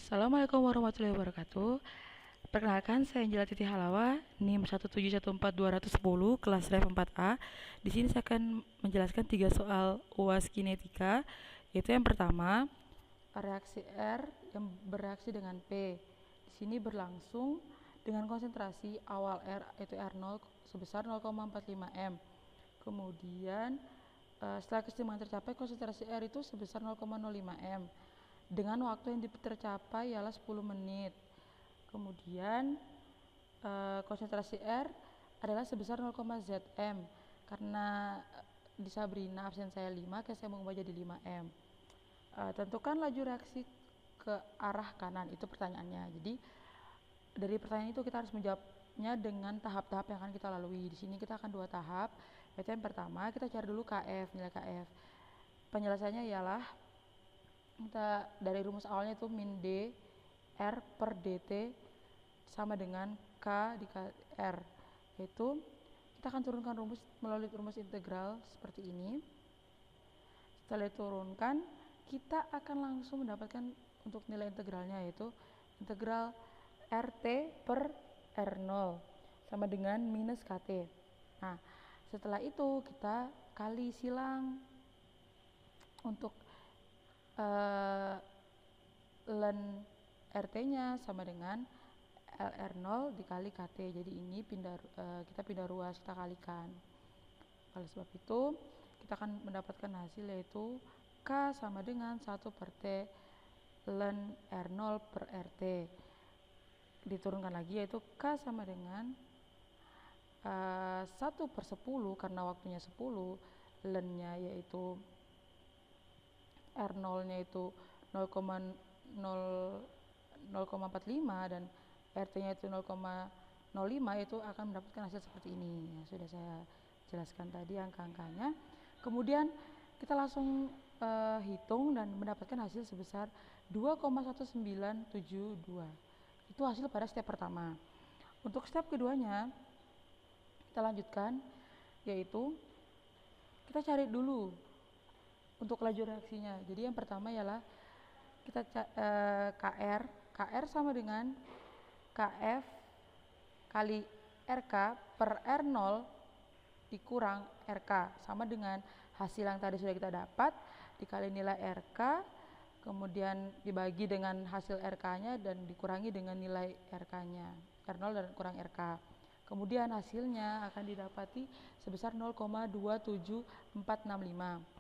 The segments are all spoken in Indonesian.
Assalamualaikum warahmatullahi wabarakatuh. Perkenalkan, saya Angela Titi Halawa, NIM 1714210, kelas Ref 4A. Di sini saya akan menjelaskan 3 soal UAS kinetika, yaitu yang pertama, reaksi R yang bereaksi dengan P. Di sini berlangsung dengan konsentrasi awal R yaitu R0 sebesar 0,45 m. Kemudian setelah keseimbangan tercapai, konsentrasi R itu sebesar 0,05 m dengan waktu yang tercapai ialah 10 menit. Kemudian konsentrasi R adalah sebesar 0, Zm. Karena di Sabrina absen saya 5, saya mengubah jadi 5 m. Tentukan laju reaksi ke arah kanan, itu pertanyaannya. Jadi dari pertanyaan itu kita harus menjawabnya dengan tahap-tahap yang akan kita lalui. Di sini kita akan 2 tahap. Yaitu yang pertama, kita cari dulu Kf, nilai Kf. Penjelasannya ialah kita dari rumus awalnya itu min D R per dt sama dengan K dikali R, yaitu kita akan turunkan rumus melalui rumus integral seperti ini. Setelah diturunkan, kita akan langsung mendapatkan untuk nilai integralnya, yaitu integral RT per R0 sama dengan minus KT. Nah, setelah itu kita kali silang untuk ln RT-nya sama dengan LR0 dikali KT. Jadi ini kita pindah ruas, kita kalikan. Oleh sebab itu, kita akan mendapatkan hasil yaitu K sama dengan 1 per T ln R0 per RT. Diturunkan lagi yaitu K sama dengan 1 per 10 karena waktunya 10, ln-nya yaitu R0-nya itu 0,45 dan RT-nya itu 0,05, itu akan mendapatkan hasil seperti ini. Ya, sudah saya jelaskan tadi angka-angkanya. Kemudian kita langsung hitung dan mendapatkan hasil sebesar 2,1972. Itu hasil pada step pertama. Untuk step keduanya kita lanjutkan, yaitu kita cari dulu untuk laju reaksinya. Jadi yang pertama ialah kita KR sama dengan KF kali RK per R0 dikurang RK sama dengan hasil yang tadi sudah kita dapat dikali nilai RK, kemudian dibagi dengan hasil RK-nya dan dikurangi dengan nilai RK-nya, R0 dan kurang RK. Kemudian hasilnya akan didapati sebesar 0,27465.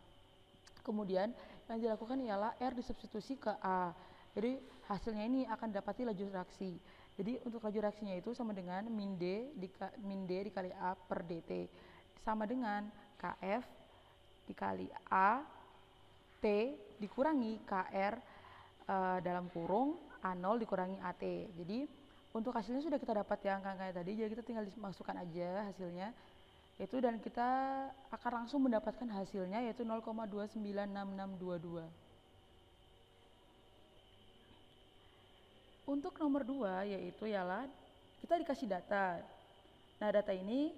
Kemudian yang dilakukan ialah R disubstitusi ke A. Jadi hasilnya ini akan didapati laju reaksi. Jadi untuk laju reaksinya itu sama dengan min D dikali A per dt. Sama dengan KF dikali A T dikurangi KR dalam kurung A0 dikurangi AT. Jadi untuk hasilnya sudah kita dapat ya angka-angkanya tadi. Jadi kita tinggal dimasukkan aja hasilnya. Itu dan kita akan langsung mendapatkan hasilnya yaitu 0,296622. Untuk nomor 2 yaitu ialah kita dikasih data. Nah, data ini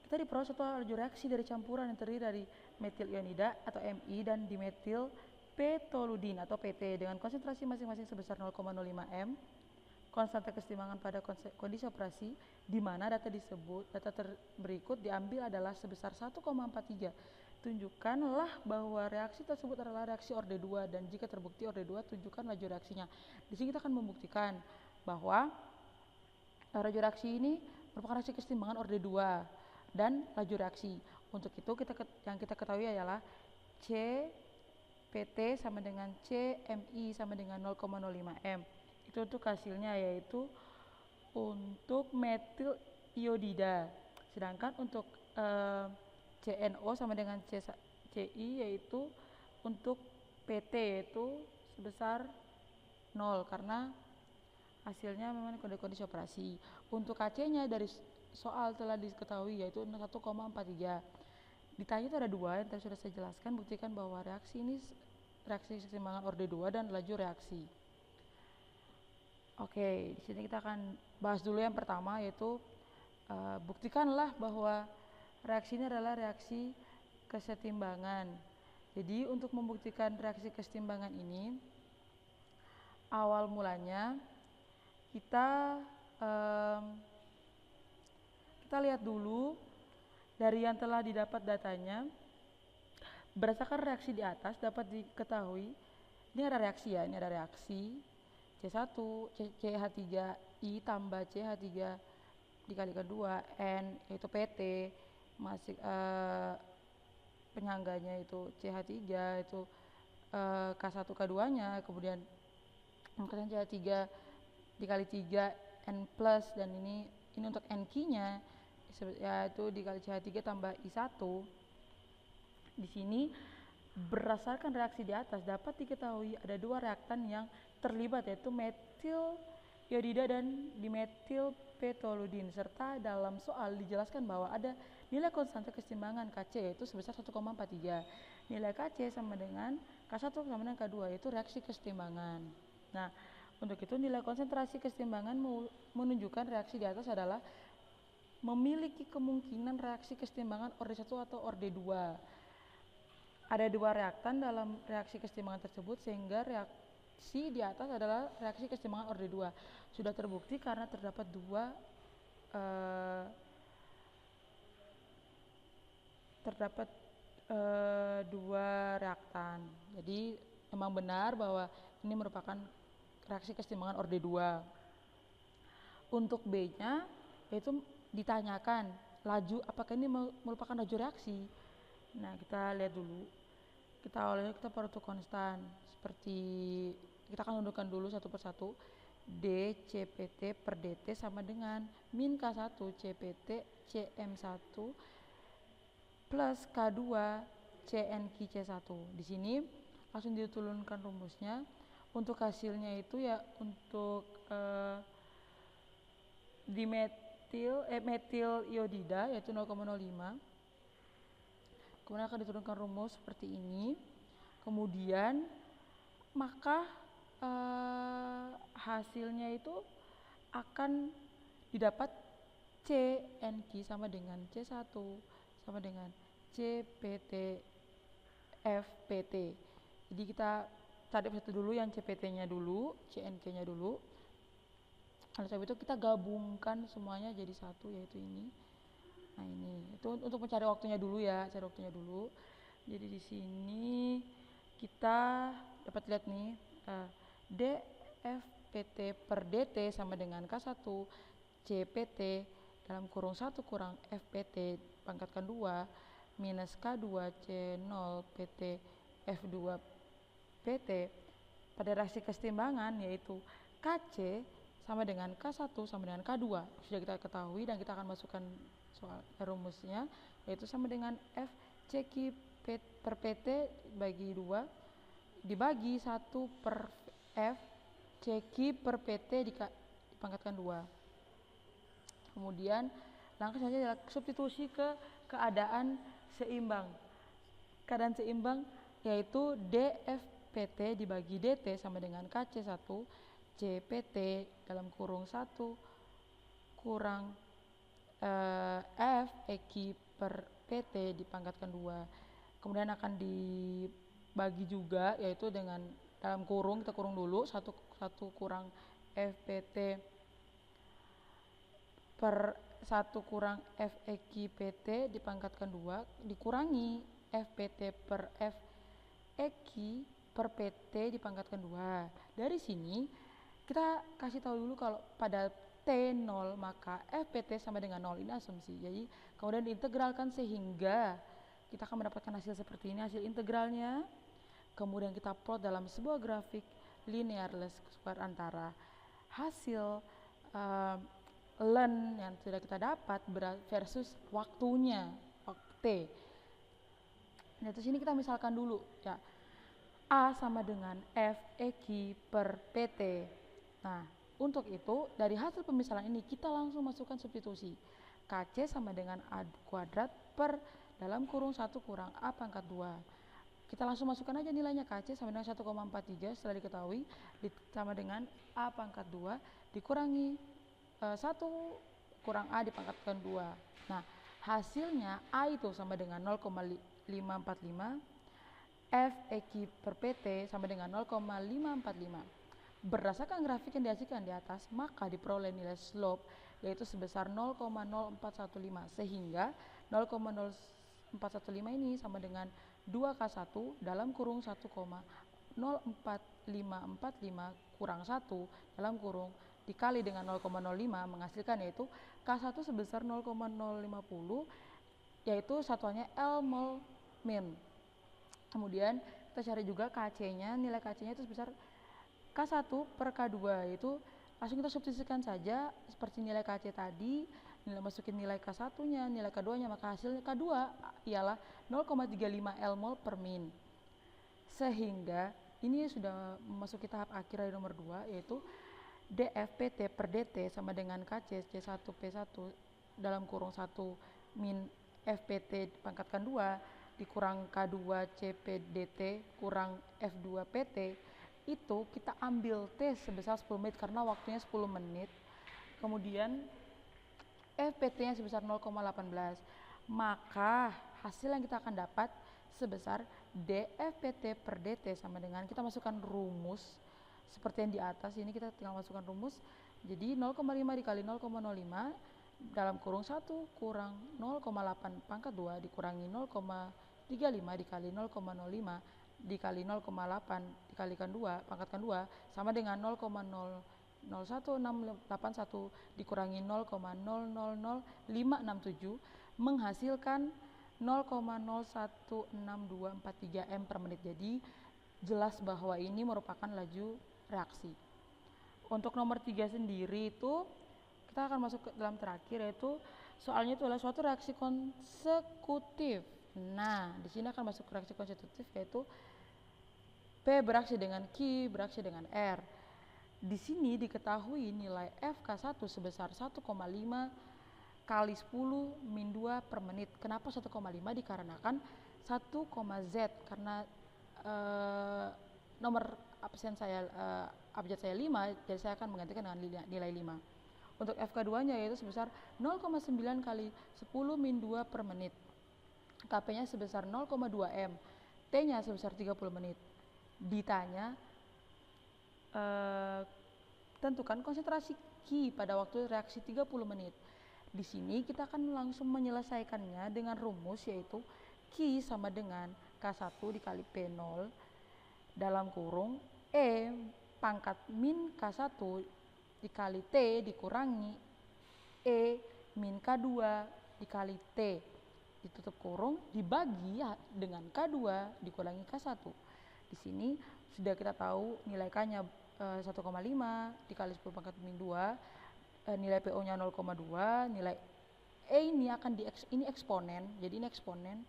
kita diperoleh suatu laju reaksi dari campuran yang terdiri dari metil ionida atau Mi dan dimetil petoludin atau PT dengan konsentrasi masing-masing sebesar 0,05 m. Konstanta keseimbangan pada kondisi operasi di mana data berikut diambil adalah sebesar 1,43. Tunjukkanlah bahwa reaksi tersebut adalah reaksi orde 2 dan jika terbukti orde 2 tunjukkan laju reaksinya. Di sini kita akan membuktikan bahwa laju reaksi ini merupakan reaksi keseimbangan orde 2 dan laju reaksi. Untuk itu yang kita ketahui adalah C PT sama dengan C Mi sama dengan 0,05 m. Itu untuk hasilnya yaitu untuk metil iodida. Sedangkan untuk CNO sama dengan CI yaitu untuk PT yaitu sebesar 0 karena hasilnya memang kondisi operasi. Untuk KC-nya dari soal telah diketahui yaitu 1,43. Ditanya itu ada 2 yang tadi sudah saya jelaskan, buktikan bahwa reaksi ini reaksi keseimbangan orde 2 dan laju reaksi. Oke, di sini kita akan bahas dulu yang pertama yaitu buktikanlah bahwa reaksi ini adalah reaksi kesetimbangan. Jadi untuk membuktikan reaksi kesetimbangan ini awal mulanya kita kita lihat dulu dari yang telah didapat datanya. Berdasarkan reaksi di atas dapat diketahui, ini ada reaksi ya, ini ada reaksi C1, CH3I tambah CH3 dikalikan 2 N yaitu PT, masih penyangganya itu CH3 itu K1 K2 nya, kemudian CH3 dikali 3 N plus, dan ini untuk NQ nya yaitu dikali CH3 tambah I1. Di sini berdasarkan reaksi di atas dapat diketahui ada dua reaktan yang terlibat, yaitu metil iodida dan dimetil petoludin, serta dalam soal dijelaskan bahwa ada nilai konstanta keseimbangan Kc yaitu sebesar 1,43. Nilai Kc sama dengan K1 sama dengan K2 yaitu reaksi keseimbangan. Nah, untuk itu nilai konsentrasi keseimbangan menunjukkan reaksi di atas adalah memiliki kemungkinan reaksi keseimbangan orde 1 atau orde 2. Ada dua reaktan dalam reaksi keseimbangan tersebut, sehingga reaksi di atas adalah reaksi keseimbangan orde 2. Sudah terbukti karena terdapat dua reaktan. Jadi memang benar bahwa ini merupakan reaksi keseimbangan orde 2. Untuk B-nya yaitu ditanyakan laju, apakah ini merupakan laju reaksi. Nah, kita lihat dulu. Awalnya kita perlu konstan, seperti kita akan unduhkan dulu satu persatu. D CPT per DT sama dengan min K1 CPT CM1 plus K2 CNQ C1. Di sini langsung diturunkan rumusnya. Untuk hasilnya itu ya, untuk metil iodida yaitu 0,05. Kemudian akan diturunkan rumus seperti ini. Kemudian maka hasilnya itu akan didapat CNQ sama dengan C1 sama dengan CPT FPT. Jadi kita cari satu dulu yang CPT-nya dulu, CNQ-nya dulu. Oleh sebab itu kita gabungkan semuanya jadi satu, yaitu ini. Nah, ini itu untuk mencari waktunya dulu ya, cari waktunya dulu. Jadi di sini kita dapat lihat nih, dFPT per DT sama dengan K1 CPT dalam kurung 1 kurang FPT pangkatkan 2 minus K2 C0 PT F2 PT pada reaksi keseimbangan yaitu Kc sama dengan K1 sama dengan K2 sudah kita ketahui, dan kita akan masukkan soal rumusnya yaitu sama dengan F CQ per PT bagi 2 dibagi 1 per F CQ per PT dipangkatkan 2. Kemudian langkah selanjutnya adalah substitusi ke keadaan seimbang. Keadaan seimbang yaitu dFPT dibagi DT sama dengan KC1 CPT dalam kurung 1 kurang F EQ per PT dipangkatkan 2. Kemudian akan dibagi juga yaitu dengan dalam kurung, kita kurung dulu 1 kurang FPT per 1 kurang FEQ PT dipangkatkan 2 dikurangi FPT per FEQ per PT dipangkatkan 2. Dari sini kita kasih tahu dulu kalau pada T0 maka FPT sama dengan 0, ini asumsi. Jadi kemudian diintegralkan sehingga kita akan mendapatkan hasil seperti ini, hasil integralnya. Kemudian kita plot dalam sebuah grafik linear least square antara hasil ln yang sudah kita dapat versus waktunya, T. Nah, di sini kita misalkan dulu ya, A sama dengan F EQ per PT. Nah, untuk itu dari hasil pemisalan ini kita langsung masukkan substitusi. KC sama dengan A kuadrat per dalam kurung 1 kurang A pangkat 2. Kita langsung masukkan aja nilainya. KC sama dengan 1,43 setelah diketahui sama dengan A pangkat 2 dikurangi 1 kurang A dipangkatkan 2. Nah, hasilnya A itu sama dengan 0,545, F EQ per PT sama dengan 0,545. Berdasarkan grafik yang dihasilkan di atas, maka diperoleh nilai slope yaitu sebesar 0,0415 sehingga 0,0415 ini sama dengan 2K1 dalam kurung 1,04545 kurang 1 dalam kurung dikali dengan 0,05 menghasilkan yaitu K1 sebesar 0,050 yaitu satuannya L mol min. Kemudian kita cari juga KC-nya, nilai KC-nya itu sebesar K1 per K2, yaitu langsung kita substitusikan saja seperti nilai KC tadi, masukin nilai K1-nya, nilai K2-nya, maka hasil K2 ialah 0,35 L mol per min. Sehingga ini sudah memasuki tahap akhir dari nomor 2, yaitu dFpt per dt sama dengan KC C1P1 dalam kurung 1 min FPT dipangkatkan 2 dikurang K2 CP dt kurang F2 PT, itu kita ambil T sebesar 10 menit karena waktunya 10 menit. Kemudian FPT-nya sebesar 0,18. Maka hasil yang kita akan dapat sebesar dFPT per dt sama dengan, kita masukkan rumus seperti yang di atas ini, kita tinggal masukkan rumus. Jadi 0,5 dikali 0,05 dalam kurung 1 kurang 0,8 pangkat 2 dikurangi 0,35 dikali 0,05 dikali 0,8 dikalikan 2 pangkatkan 2 sama dengan 0,001681 dikurangi 0,000567 menghasilkan 0,016243 m per menit. Jadi jelas bahwa ini merupakan laju reaksi. Untuk nomor 3 sendiri itu kita akan masuk ke dalam terakhir, yaitu soalnya itu adalah suatu reaksi konsekutif. Nah, di sini akan masuk reaksi konsekutif yaitu P beraksi dengan Q beraksi dengan R. Di sini diketahui nilai FK1 sebesar 1,5 kali 10 min 2 per menit. Kenapa 1,5? Dikarenakan 1, Z karena nomor absen saya abjad saya 5, jadi saya akan menggantikan dengan nilai 5. Untuk FK2-nya yaitu sebesar 0,9 kali 10 min 2 per menit. KP-nya sebesar 0,2 M. T-nya sebesar 30 menit. Ditanya tentukan konsentrasi Q pada waktu reaksi 30 menit. Di sini kita akan langsung menyelesaikannya dengan rumus yaitu Q sama dengan K1 dikali P0 dalam kurung E pangkat min K1 dikali T dikurangi E min K2 dikali T ditutup kurung dibagi dengan K2 dikurangi K1. Di sini sudah kita tahu nilai K-nya 1,5 dikali 10 pangkat min 2, nilai PO-nya 0,2, nilai E ini akan ini eksponen, jadi ini eksponen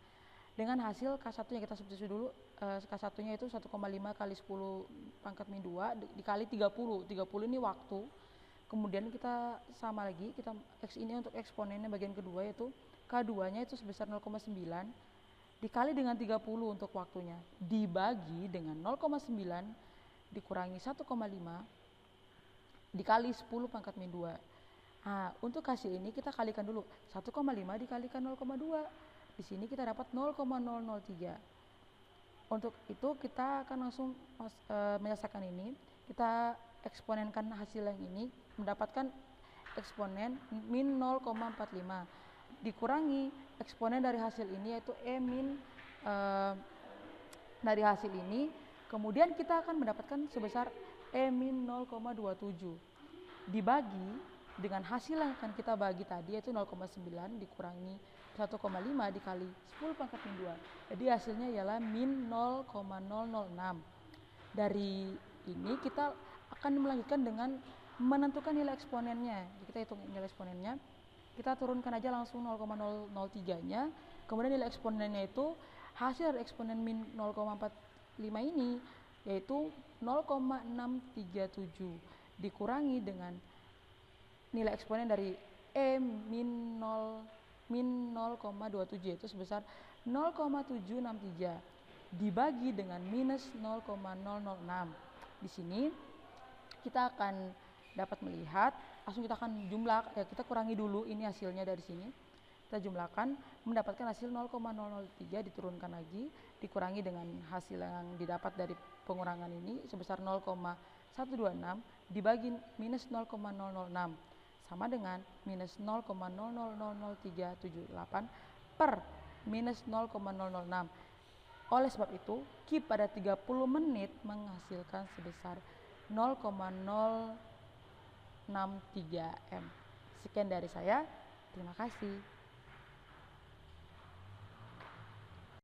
dengan hasil K1-nya kita substitusi dulu. K1-nya itu 1,5 kali 10 pangkat min 2 dikali 30 ini waktu. Kemudian kita sama lagi, kita X ini untuk eksponennya bagian kedua yaitu K2-nya itu sebesar 0,9 dikali dengan 30 untuk waktunya dibagi dengan 0,9 dikurangi 1,5 dikali 10 pangkat min 2. Nah, untuk hasil ini kita kalikan dulu 1,5 dikalikan 0,2. Di sini kita dapat 0,003. Untuk itu kita akan langsung menyelesaikan ini. Kita eksponenkan hasil yang ini mendapatkan eksponen min 0,45 dikurangi eksponen dari hasil ini yaitu E min dari hasil ini, kemudian kita akan mendapatkan sebesar E min 0,27 dibagi dengan hasil yang akan kita bagi tadi yaitu 0,9 dikurangi 1,5 dikali 10 pangkat min 2. Jadi hasilnya ialah min 0,006. Dari ini kita akan melanjutkan dengan menentukan nilai eksponennya. Jadi kita hitung nilai eksponennya. Kita turunkan aja langsung 0,003-nya. Kemudian nilai eksponennya itu hasil dari eksponen min 0,45 ini yaitu 0,637 dikurangi dengan nilai eksponen dari E min 0,27 yaitu sebesar 0,763 dibagi dengan minus 0,006. Di sini kita akan dapat melihat, langsung kita akan jumlah, kita kurangi dulu ini hasilnya dari sini. Kita jumlahkan, mendapatkan hasil 0,003 diturunkan lagi, dikurangi dengan hasil yang didapat dari pengurangan ini sebesar 0,1 126 dibagi minus 0,006 sama dengan minus 0,000378 per minus 0,006. Oleh sebab itu, Q pada 30 menit menghasilkan sebesar 0,063 M. Sekian dari saya, terima kasih.